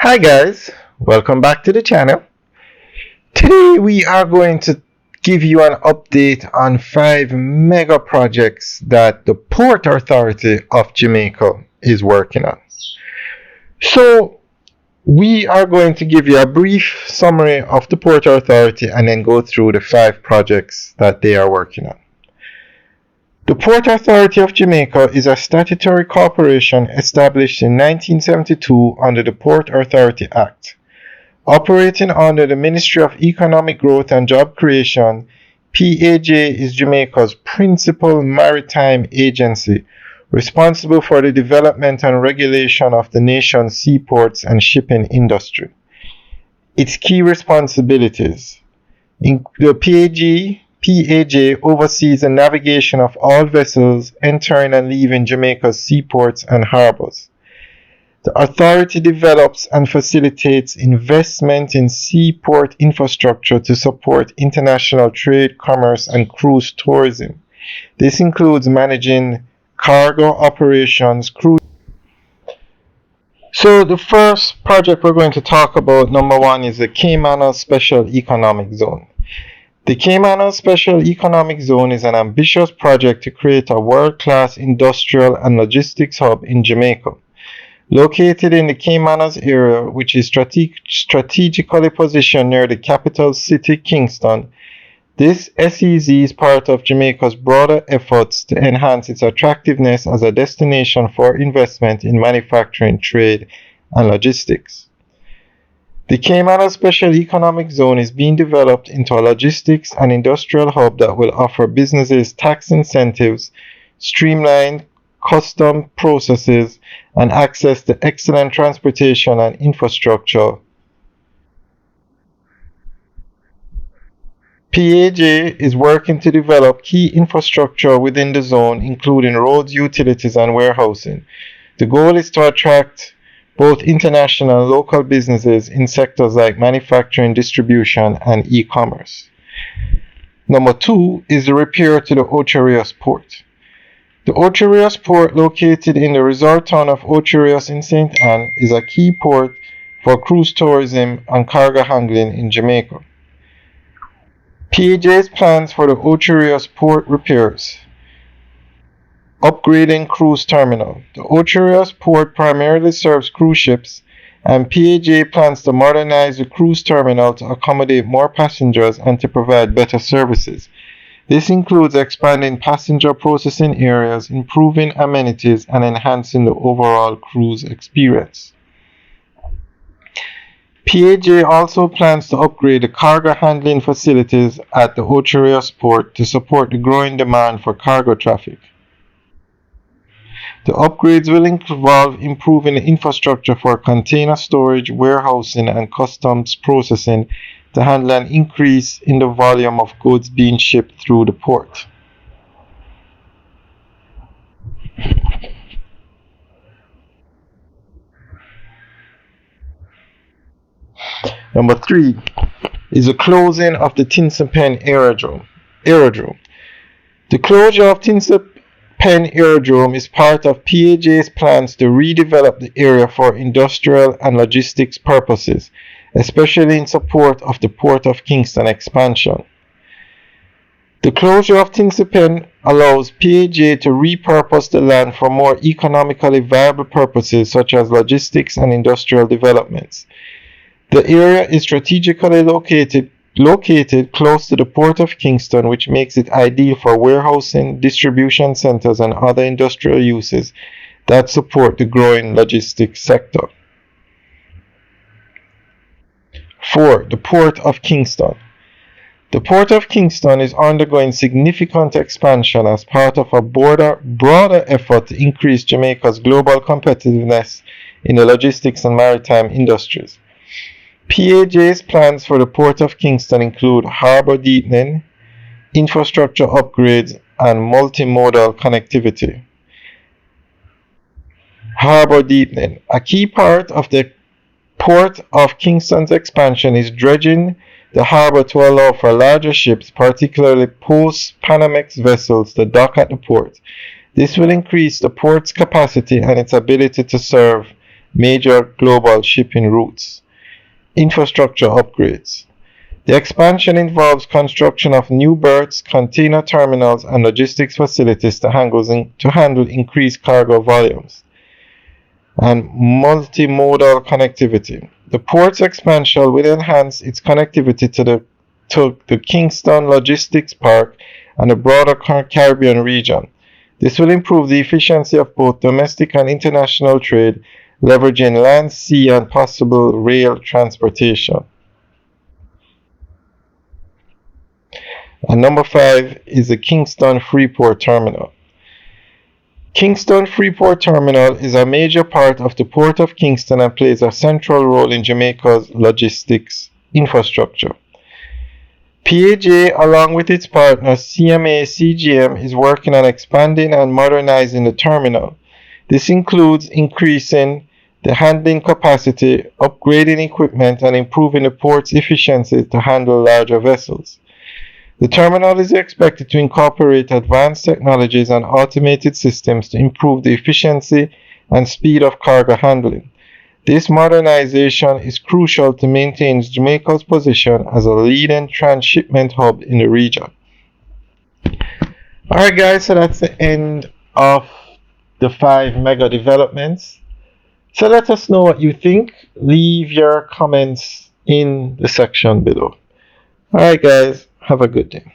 Hi guys, welcome back to the channel. Today we are going to give you an update on 5 mega projects that the Port Authority of Jamaica is working on. So we are going to give you a brief summary of the Port Authority and then go through the 5 projects that they are working on. The Port Authority of Jamaica is a statutory corporation established in 1972 under the Port Authority Act. Operating under the Ministry of Economic Growth and Job Creation, PAJ is Jamaica's principal maritime agency, responsible for the development and regulation of the nation's seaports and shipping industry. Its key responsibilities include PAJ oversees the navigation of all vessels entering and leaving Jamaica's seaports and harbors. The authority develops and facilitates investment in seaport infrastructure to support international trade, commerce, and cruise tourism. This includes managing cargo operations, cruise. So the first project we're going to talk about, number 1, is the Caymanas Special Economic Zone. The Caymanas Special Economic Zone is an ambitious project to create a world-class industrial and logistics hub in Jamaica. Located in the Caymanas area, which is strategically positioned near the capital city, Kingston, this SEZ is part of Jamaica's broader efforts to enhance its attractiveness as a destination for investment in manufacturing, trade, and logistics. The Caymanas Special Economic Zone is being developed into a logistics and industrial hub that will offer businesses tax incentives, streamlined custom processes, and access to excellent transportation and infrastructure. PAJ is working to develop key infrastructure within the zone, including roads, utilities, and warehousing. The goal is to attract both international and local businesses in sectors like manufacturing, distribution, and e-commerce. Number 2 is the repair to the Ocho Rios port. The Ocho Rios port, located in the resort town of Ocho Rios in St. Ann, is a key port for cruise tourism and cargo handling in Jamaica. PAJ's plans for the Ocho Rios port repairs. Upgrading cruise terminal. The Ocho Rios port primarily serves cruise ships, and PAJ plans to modernize the cruise terminal to accommodate more passengers and to provide better services. This includes expanding passenger processing areas, improving amenities, and enhancing the overall cruise experience. PAJ also plans to upgrade the cargo handling facilities at the Ocho Rios port to support the growing demand for cargo traffic. The upgrades will involve improving the infrastructure for container storage, warehousing, and customs processing to handle an increase in the volume of goods being shipped through the port. Number 3 is the closing of the Tinson Pen Aerodrome. The closure of Tinson Pen Aerodrome is part of PAJ's plans to redevelop the area for industrial and logistics purposes, especially in support of the Port of Kingston expansion. The closure of Tinson Pen allows PAJ to repurpose the land for more economically viable purposes such as logistics and industrial developments. The area is strategically located close to the Port of Kingston, which makes it ideal for warehousing, distribution centers, and other industrial uses that support the growing logistics sector. 4. The Port of Kingston. The Port of Kingston is undergoing significant expansion as part of a broader effort to increase Jamaica's global competitiveness in the logistics and maritime industries. PAJ's plans for the Port of Kingston include harbor deepening, infrastructure upgrades, and multimodal connectivity. Harbor deepening. A key part of the Port of Kingston's expansion is dredging the harbor to allow for larger ships, particularly post-Panamax vessels, to dock at the port. This will increase the port's capacity and its ability to serve major global shipping routes. Infrastructure upgrades. The expansion involves construction of new berths, container terminals, and logistics facilities to handle increased cargo volumes. And multimodal connectivity. The port's expansion will enhance its connectivity to the Kingston Logistics Park and the broader Caribbean region. This will improve the efficiency of both domestic and international trade, leveraging land, sea, and possible rail transportation. And number 5 is the Kingston Freeport Terminal. Kingston Freeport Terminal is a major part of the Port of Kingston and plays a central role in Jamaica's logistics infrastructure. PAJ, along with its partners CMA CGM, is working on expanding and modernizing the terminal. This includes increasing the handling capacity, upgrading equipment, and improving the port's efficiency to handle larger vessels. The terminal is expected to incorporate advanced technologies and automated systems to improve the efficiency and speed of cargo handling. This modernization is crucial to maintain Jamaica's position as a leading transshipment hub in the region. Alright guys, so that's the end of the 5 mega developments. So let us know what you think. Leave your comments in the section below. Alright guys, have a good day.